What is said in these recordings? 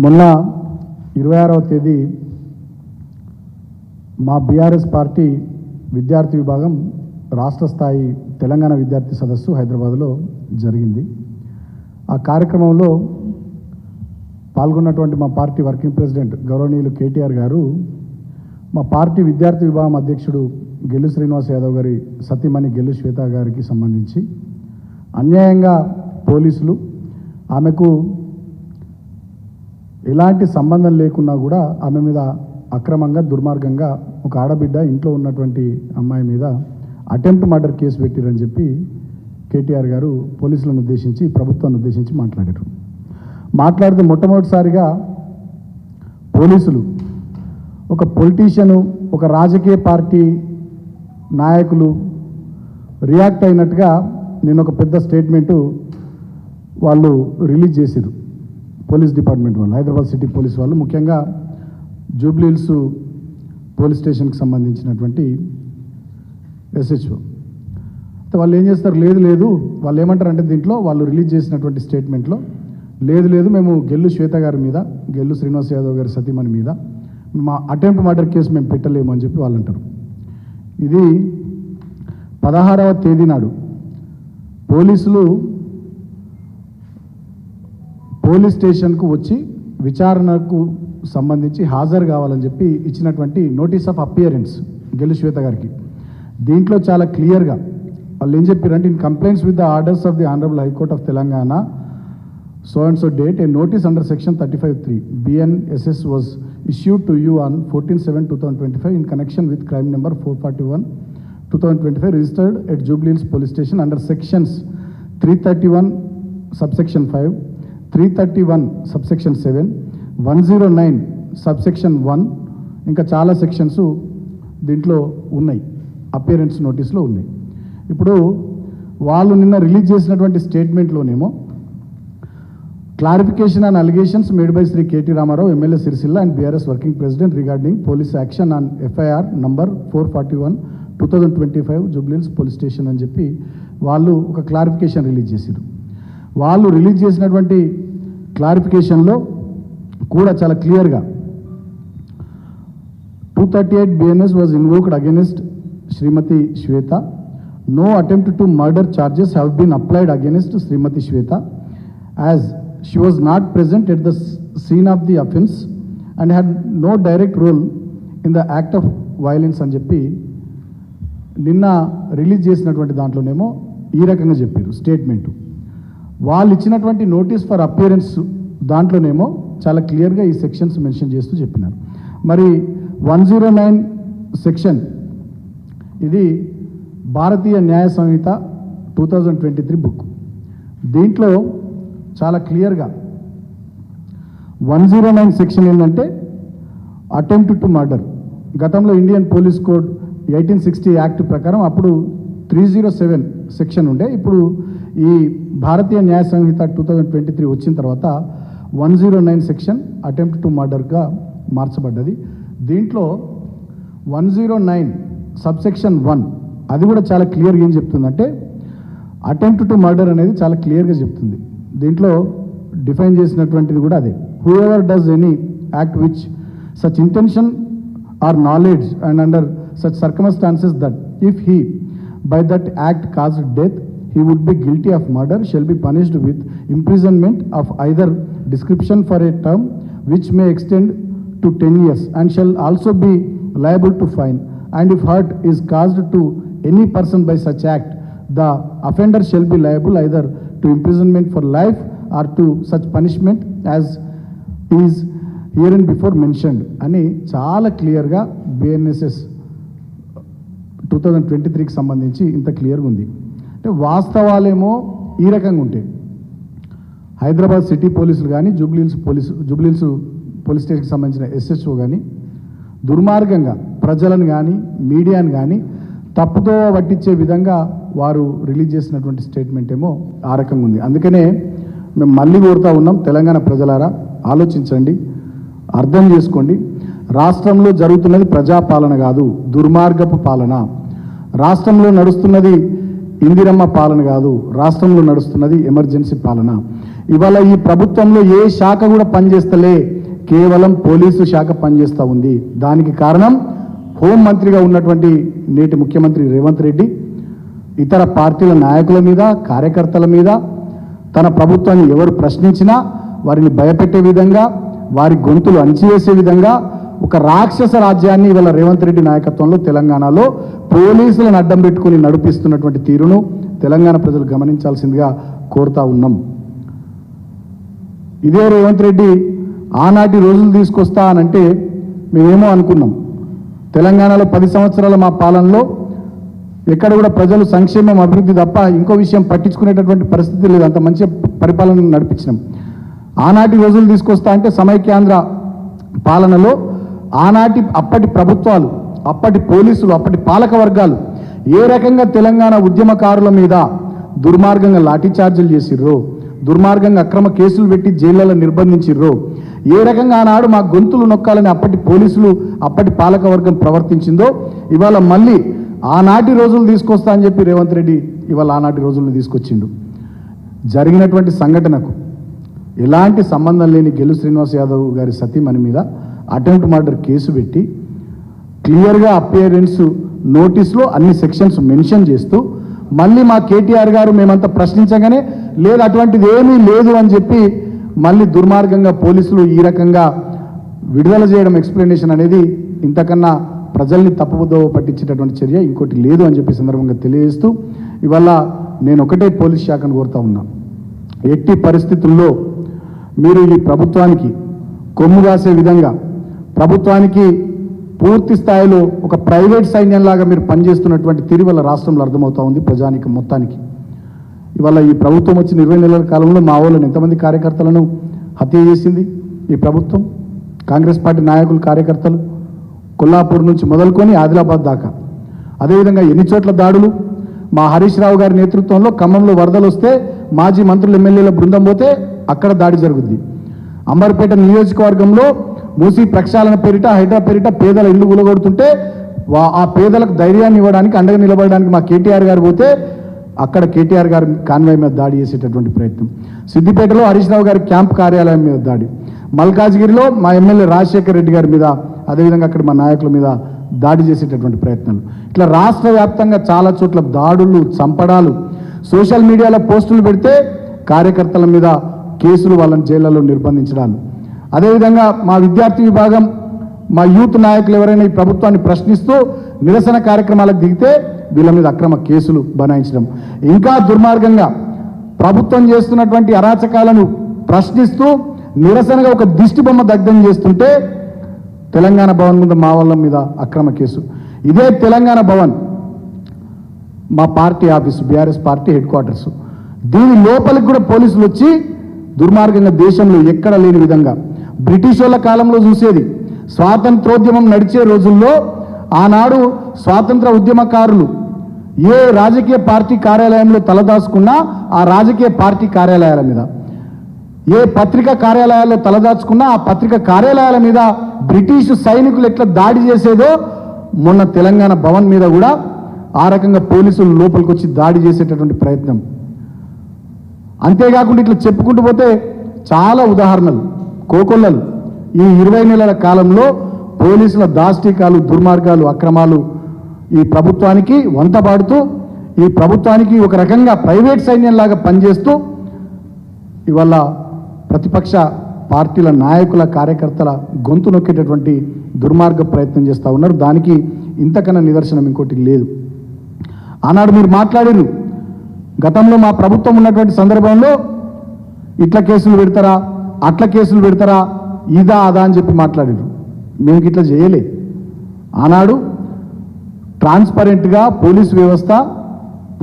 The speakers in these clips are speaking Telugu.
మొన్న 26వ తేదీ మా బీఆర్ఎస్ పార్టీ విద్యార్థి విభాగం రాష్ట్ర స్థాయి తెలంగాణ విద్యార్థి సదస్సు హైదరాబాద్లో జరిగింది. ఆ కార్యక్రమంలో పాల్గొన్నటువంటి మా పార్టీ వర్కింగ్ ప్రెసిడెంట్ గౌరవనీయులు కేటీఆర్ గారు మా పార్టీ విద్యార్థి విభాగం అధ్యక్షుడు గెల్లు శ్రీనివాస్ యాదవ్ గారి సతీమణి గెల్లు శ్వేత గారికి సంబంధించి అన్యాయంగా పోలీసులు ఆమెకు ఎలాంటి సంబంధం లేకున్నా కూడా ఆమె మీద అక్రమంగా దుర్మార్గంగా ఒక ఆడబిడ్డ ఇంట్లో ఉన్నటువంటి అమ్మాయి మీద అటెంప్ట్ మర్డర్ కేసు పెట్టిరని చెప్పి కేటీఆర్ గారు పోలీసులను ఉద్దేశించి ప్రభుత్వాన్ని ఉద్దేశించి మాట్లాడితే మొట్టమొదటిసారిగా పోలీసులు ఒక పొలిటీషియను ఒక రాజకీయ పార్టీ నాయకులు రియాక్ట్ అయినట్టుగా నేను ఒక పెద్ద స్టేట్మెంటు వాళ్ళు రిలీజ్ చేశారు. పోలీస్ డిపార్ట్మెంట్ వాళ్ళు, హైదరాబాద్ సిటీ పోలీస్ వాళ్ళు, ముఖ్యంగా జూబ్లీహిల్స్ పోలీస్ స్టేషన్కి సంబంధించినటువంటి ఎస్హెచ్ఓ. వాళ్ళు ఏం చేస్తారు, లేదు వాళ్ళు ఏమంటారంటే దీంట్లో వాళ్ళు రిలీజ్ చేసినటువంటి స్టేట్మెంట్లో లేదు మేము గెల్లు శ్వేత గారి మీద, గెల్లు శ్రీనివాస్ యాదవ్ గారి సతీమణి మీద మా అటెంప్ట్ మర్డర్ కేసు మేము పెట్టలేము అని చెప్పి వాళ్ళు అంటారు. ఇది 16వ తేదీ నాడు పోలీసులు పోలీస్ స్టేషన్కు వచ్చి విచారణకు సంబంధించి హాజరు కావాలని చెప్పి ఇచ్చినటువంటి నోటీస్ ఆఫ్ అపియరెన్స్ గెల్లు శ్వేత గారికి. దీంట్లో చాలా క్లియర్గా వాళ్ళు ఏం చెప్పారంటే, in complaints with the orders of the honourable high court of Telangana so and so date, a notice under section 35(3) BNSS was issued to you on 14/7/2025 in connection with crime number 441/2025 registered at Jubilee Police Station under sections 331 subsection 5, 331 subsection 7, 109 subsection 1 ఇంకా చాలా సెక్షన్స్ దీంట్లో ఉన్నాయి, అపియరెన్స్ నోటీస్లో ఉన్నాయి. ఇప్పుడు వాళ్ళు నిన్న రిలీజ్ చేసినటువంటి స్టేట్మెంట్లోనేమో clarification on allegations made by Sri K.T. Ramarao, MLA Sirisilla and BRS working president regarding police action on FIR number 441/2025 Jubilee Police Station అని చెప్పి వాళ్ళు ఒక క్లారిఫికేషన్ రిలీజ్ చేశారు. వాళ్ళు రిలీజ్ చేసినటువంటి క్లారిఫికేషన్లో కూడా చాలా క్లియర్గా 238 BNS was invoked against Srimati Shweta. No attempt to murder charges have been applied against Srimati Shweta as she was not present at the scene of the offense and had no direct role in the act of violence అని చెప్పి నిన్న రిలీజ్ చేసినటువంటి దాంట్లోనేమో ఈ రకంగా చెప్పారు స్టేట్మెంటు. వాళ్ళు ఇచ్చినటువంటి నోటీస్ ఫర్ అపియరెన్స్ దాంట్లోనేమో చాలా క్లియర్గా ఈ సెక్షన్స్ మెన్షన్ చేస్తూ చెప్పినారు. మరి 109 సెక్షన్ ఇది భారతీయ న్యాయ సంహిత 2023 బుక్. దీంట్లో చాలా క్లియర్గా 109 సెక్షన్ ఏంటంటే అటెంప్ట్ టు మర్డర్. గతంలో ఇండియన్ పోలీస్ కోడ్ 1860 యాక్ట్ ప్రకారం అప్పుడు 307 సెక్షన్ ఉండే. ఇప్పుడు ఈ భారతీయ న్యాయ సంహిత 2023 వచ్చిన తర్వాత 109 సెక్షన్ అటెంప్ట్ టు మర్డర్గా మార్చబడ్డది. దీంట్లో 109 సబ్సెక్షన్ 1 అది కూడా చాలా క్లియర్గా ఏం చెప్తుందంటే, అటెంప్ట్ టు మర్డర్ అనేది చాలా క్లియర్గా చెప్తుంది. దీంట్లో డిఫైన్ చేసినటువంటిది కూడా అదే. Whoever does any act which such intention or knowledge and under such circumstances that if he buy that act caused death he would be guilty of murder shall be punished with imprisonment of either description for a term which may extend to 10 years and shall also be liable to fine, and if hurt is caused to any person by such act the offender shall be liable either to imprisonment for life or to such punishment as is herein before mentioned అని చాలా క్లియర్గా బిఎన్ఎస్ఎస్ 2023కి సంబంధించి ఇంత క్లియర్గా ఉంది. అంటే వాస్తవాలేమో ఈ రకంగా ఉంటాయి. హైదరాబాద్ సిటీ పోలీసులు కానీ జూబ్లీహిల్స్ పోలీస్ స్టేషన్కి సంబంధించిన ఎస్హెచ్ఓ కానీ దుర్మార్గంగా ప్రజలను కానీ మీడియాను కానీ తప్పుతో పట్టించే విధంగా వారు రిలీజ్ చేసినటువంటి స్టేట్మెంట్ ఏమో ఆ రకంగా ఉంది. అందుకనే మేము మళ్ళీ కోరుతా ఉన్నాం, తెలంగాణ ప్రజలారా ఆలోచించండి, అర్థం చేసుకోండి. రాష్ట్రంలో జరుగుతున్నది ప్రజాపాలన కాదు, దుర్మార్గపు పాలన. రాష్ట్రంలో నడుస్తున్నది ఇందిరమ్మ పాలన కాదు, రాష్ట్రంలో నడుస్తున్నది ఎమర్జెన్సీ పాలన. ఇవాళ ఈ ప్రభుత్వంలో ఏ శాఖ కూడా పనిచేస్తలే, కేవలం పోలీసు శాఖ పనిచేస్తూ ఉంది. దానికి కారణం హోంమంత్రిగా ఉన్నటువంటి నేటి ముఖ్యమంత్రి రేవంత్ రెడ్డి ఇతర పార్టీల నాయకుల మీద, కార్యకర్తల మీద తన ప్రభుత్వాన్ని ఎవరు ప్రశ్నించినా వారిని భయపెట్టే విధంగా, వారి గొంతులు అణిచివేసే విధంగా ఒక రాక్షస రాజ్యాన్ని ఇవాళ రేవంత్ రెడ్డి నాయకత్వంలో తెలంగాణలో పోలీసులను అడ్డం పెట్టుకుని నడిపిస్తున్నటువంటి తీరును తెలంగాణ ప్రజలు గమనించాల్సిందిగా కోరుతా ఉన్నాం. ఇదే రేవంత్ రెడ్డి ఆనాటి రోజులు తీసుకొస్తా అనంటే మేమేమో అనుకున్నాం. తెలంగాణలో 10 సంవత్సరాల మా పాలనలో ఎక్కడ కూడా ప్రజలు సంక్షేమం, అభివృద్ధి తప్ప ఇంకో విషయం పట్టించుకునేటటువంటి పరిస్థితి లేదు. అంత మంచి పరిపాలన నడిపించినాం. ఆనాటి రోజులు తీసుకొస్తా అంటే సమైక్యాంధ్ర పాలనలో అప్పటి ప్రభుత్వాలు, అప్పటి పోలీసులు, అప్పటి పాలక వర్గాలు ఏ రకంగా తెలంగాణ ఉద్యమకారుల మీద దుర్మార్గంగా లాఠీచార్జీలు చేసిర్రో, దుర్మార్గంగా అక్రమ కేసులు పెట్టి జైళ్లలో నిర్బంధించిర్రో, ఏ రకంగా ఆనాడు మా గొంతులు నొక్కాలని అప్పటి పోలీసులు, అప్పటి పాలక వర్గం ప్రవర్తించిందో ఇవాళ మళ్ళీ ఆనాటి రోజులు తీసుకొస్తా అని చెప్పి రేవంత్ రెడ్డి ఇవాళ ఆనాటి రోజులను తీసుకొచ్చిండు. జరిగినటువంటి సంఘటనకు ఎలాంటి సంబంధం లేని గెలు శ్రీనివాస్ యాదవ్ గారి సతీమణి మీద అటెంప్ట్ మర్డర్ కేసు పెట్టి క్లియర్గా అపియరెన్స్ నోటీస్లో అన్ని సెక్షన్స్ మెన్షన్ చేస్తూ మళ్ళీ మా కేటీఆర్ గారు మేమంతా ప్రశ్నించగానే లేదు, అటువంటిది ఏమీ లేదు అని చెప్పి మళ్ళీ దుర్మార్గంగా పోలీసులు ఈ రకంగా విడుదల చేయడం, ఎక్స్ప్లెనేషన్ అనేది ఇంతకన్నా ప్రజల్ని తప్పుదోవ పట్టించేటటువంటి చర్య ఇంకోటి లేదు అని చెప్పి సందర్భంగా తెలియజేస్తూ ఇవాళ నేను ఒకటే పోలీస్ శాఖను కోరుతా ఉన్నా, ఎట్టి పరిస్థితుల్లో మీరు ఈ ప్రభుత్వానికి కొమ్ము కాసే విధంగా, ప్రభుత్వానికి పూర్తి స్థాయిలో ఒక ప్రైవేట్ సైన్యంలాగా మీరు పనిచేస్తున్నటువంటి తీరు వల్ల రాష్ట్రంలో అర్థమవుతా ఉంది ప్రజానికి మొత్తానికి. ఇవాళ ఈ ప్రభుత్వం వచ్చిన 20 నెలల కాలంలో మా వాళ్ళని ఎంతమంది కార్యకర్తలను హత్య చేసింది ఈ ప్రభుత్వం, కాంగ్రెస్ పార్టీ నాయకులు, కార్యకర్తలు కొల్లాపూర్ నుంచి మొదలుకొని ఆదిలాబాద్ దాకా. అదేవిధంగా ఎన్ని చోట్ల దాడులు, మా హరీష్ రావు గారి నేతృత్వంలో ఖమ్మంలో వరదలు వస్తే మాజీ మంత్రులు, ఎమ్మెల్యేల బృందం పోతే అక్కడ దాడి జరుగుద్ది. అంబర్పేట నియోజకవర్గంలో మూసీ ప్రక్షాళన పేరిట, హైడ్రా పేరిట పేదల ఇల్లు కూలగొడుతుంటే ఆ పేదలకు ధైర్యాన్ని ఇవ్వడానికి, అండగా నిలబడడానికి మా కేటీఆర్ గారు పోతే అక్కడ కేటీఆర్ గారు కాన్వాయ్ మీద దాడి చేసేటటువంటి ప్రయత్నం. సిద్దిపేటలో హరీష్ రావు గారి క్యాంప్ కార్యాలయం మీద దాడి, మల్కాజ్గిరిలో మా ఎమ్మెల్యే రాజశేఖర్ రెడ్డి గారి మీద, అదేవిధంగా అక్కడ మా నాయకుల మీద దాడి చేసేటటువంటి ప్రయత్నాలు. ఇట్లా రాష్ట్ర వ్యాప్తంగా చాలా చోట్ల దాడులు, చంపడాలు, సోషల్ మీడియాలో పోస్టులు పెడితే కార్యకర్తల మీద కేసులు, వాళ్ళని జైళ్లలో నిర్బంధించడాలు. అదేవిధంగా మా విద్యార్థి విభాగం, మా యూత్ నాయకులు ఎవరైనా ఈ ప్రభుత్వాన్ని ప్రశ్నిస్తూ నిరసన కార్యక్రమాలకు దిగితే వీళ్ళ మీద అక్రమ కేసులు బనాయించడం. ఇంకా దుర్మార్గంగా ప్రభుత్వం చేస్తున్నటువంటి అరాచకాలను ప్రశ్నిస్తూ నిరసనగా ఒక దిష్టి బొమ్మ దగ్ధం చేస్తుంటే తెలంగాణ భవన్ మీద మా వాళ్ళ మీద అక్రమ కేసు. ఇదే తెలంగాణ భవన్ మా party office, BRS party head quarters. దీని లోపలికి కూడా పోలీసులు వచ్చి దుర్మార్గంగా దేశంలో ఎక్కడ లేని విధంగా బ్రిటిష్ వాళ్ళ కాలంలో చూసేది. స్వాతంత్రోద్యమం నడిచే రోజుల్లో ఆనాడు స్వాతంత్ర ఉద్యమకారులు ఏ రాజకీయ పార్టీ కార్యాలయంలో తలదాచుకున్నా ఆ రాజకీయ పార్టీ కార్యాలయాల మీద, ఏ పత్రికా కార్యాలయాల్లో తలదాచుకున్నా ఆ పత్రికా కార్యాలయాల మీద బ్రిటిష్ సైనికులు ఎట్లా దాడి చేసేదో మొన్న తెలంగాణ భవన్ మీద కూడా ఆ రకంగా పోలీసులు లోపలికి వచ్చి దాడి చేసేటటువంటి ప్రయత్నం. అంతేకాకుండా ఇట్లా చెప్పుకుంటూ పోతే చాలా ఉదాహరణలు, కోకొల్లలు. ఈ 20 నెలల కాలంలో పోలీసుల దాష్టికాలు, దుర్మార్గాలు, అక్రమాలు ఈ ప్రభుత్వానికి వంతపాడుతూ, ఈ ప్రభుత్వానికి ఒక రకంగా ప్రైవేట్ సైన్యంలాగా పనిచేస్తూ ఇవాళ ప్రతిపక్ష పార్టీల నాయకుల, కార్యకర్తల గొంతు నొక్కేటటువంటి దుర్మార్గ ప్రయత్నం చేస్తూ ఉన్నారు. దానికి ఇంతకన్నా నిదర్శనం ఇంకోటి లేదు. ఆనాడు మీరు మాట్లాడారు, గతంలో మా ప్రభుత్వం ఉన్నటువంటి సందర్భంలో ఇట్లా కేసులు పెడతారా, అట్లా కేసులు పెడతారా, ఇదా అదా అని చెప్పి మాట్లాడారు. మేము ఇట్లా చేయలే. ఆనాడు ట్రాన్స్పరెంట్గా పోలీసు వ్యవస్థ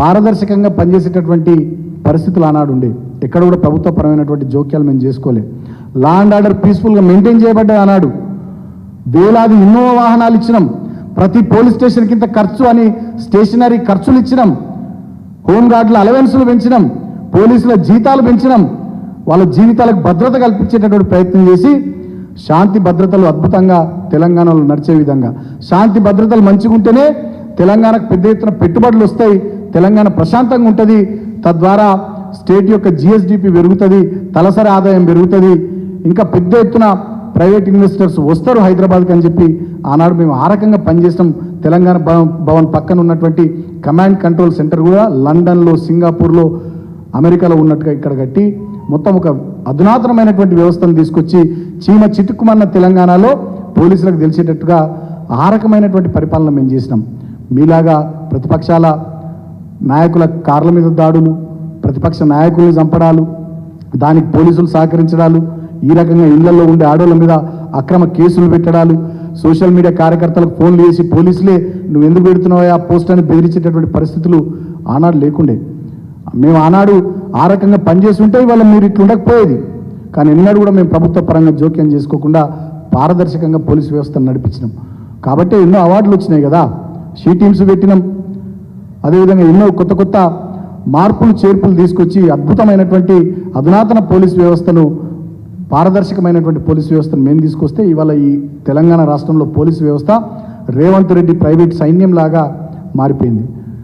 పారదర్శకంగా పనిచేసేటటువంటి పరిస్థితులు ఆనాడు ఉండే. ఎక్కడ కూడా ప్రభుత్వపరమైనటువంటి జోక్యాలు మేము చేసుకోలే. లా అండ్ ఆర్డర్ పీస్ఫుల్గా మెయింటైన్ చేయబడ్డాయి. ఆనాడు వేలాది ఇన్నోవా వాహనాలు ఇచ్చినాం, ప్రతి పోలీస్ స్టేషన్ కింద ఖర్చు అని స్టేషనరీ ఖర్చులు ఇచ్చినాం, హోంగార్డుల అలవెన్సులు పెంచినాం, పోలీసుల జీతాలు పెంచినాం, వాళ్ళ జీవితాలకు భద్రత కల్పించేటటువంటి ప్రయత్నం చేసి శాంతి భద్రతలు అద్భుతంగా తెలంగాణలో నడిచే విధంగా, శాంతి భద్రతలు మంచిగా ఉంటేనే తెలంగాణకు పెద్ద ఎత్తున పెట్టుబడులు వస్తాయి, తెలంగాణ ప్రశాంతంగా ఉంటుంది, తద్వారా స్టేట్ యొక్క జిఎస్డిపి పెరుగుతుంది, తలసరి ఆదాయం పెరుగుతుంది, ఇంకా పెద్ద ఎత్తున ప్రైవేట్ ఇన్వెస్టర్స్ వస్తారు హైదరాబాద్కి అని చెప్పి ఆనాడు మేము ఆ రకంగా పనిచేసినాం. తెలంగాణ భవన్ పక్కన ఉన్నటువంటి కమాండ్ కంట్రోల్ సెంటర్ కూడా లండన్లో, సింగపూర్లో, అమెరికాలో ఉన్నట్టుగా ఇక్కడ కట్టి మొత్తం ఒక అధునాతనమైనటువంటి వ్యవస్థను తీసుకొచ్చి చీమ చిటుక్కుమన్న తెలంగాణలో పోలీసులకు తెలిసేటట్టుగా ఆ రకమైనటువంటి పరిపాలన మేము చేసినాం. మీలాగా ప్రతిపక్షాల నాయకుల కార్ల మీద దాడులు, ప్రతిపక్ష నాయకుల్ని చంపడాలు, దానికి పోలీసులు సహకరించడాలు, ఈ రకంగా ఇళ్లలో ఉండే ఆడోళ్ళ మీద అక్రమ కేసులు పెట్టడాలు, సోషల్ మీడియా కార్యకర్తలకు ఫోన్లు చేసి పోలీసులే నువ్వు ఎందుకు పెడుతున్నావా ఆ పోస్ట్ అని బెదిరించేటటువంటి పరిస్థితులు ఆనాడు లేకుండే. మేము ఆనాడు ఆ రకంగా పనిచేసి ఉంటే ఇవాళ మీరు ఇట్లా ఉండకపోయేది. కానీ ఎన్నడూ కూడా మేము ప్రభుత్వ పరంగా జోక్యం చేసుకోకుండా పారదర్శకంగా పోలీసు వ్యవస్థను నడిపించినాం. కాబట్టి ఎన్నో అవార్డులు వచ్చినాయి కదా, షీ టీమ్స్ పెట్టినాం. అదేవిధంగా ఎన్నో కొత్త కొత్త మార్పులు చేర్పులు తీసుకొచ్చి అద్భుతమైనటువంటి అధునాతన పోలీసు వ్యవస్థను, పారదర్శకమైనటువంటి పోలీసు వ్యవస్థను మేము తీసుకొస్తే ఇవాళ ఈ తెలంగాణ రాష్ట్రంలో పోలీసు వ్యవస్థ రేవంత్ రెడ్డి ప్రైవేట్ సైన్యం లాగా మారిపోయింది.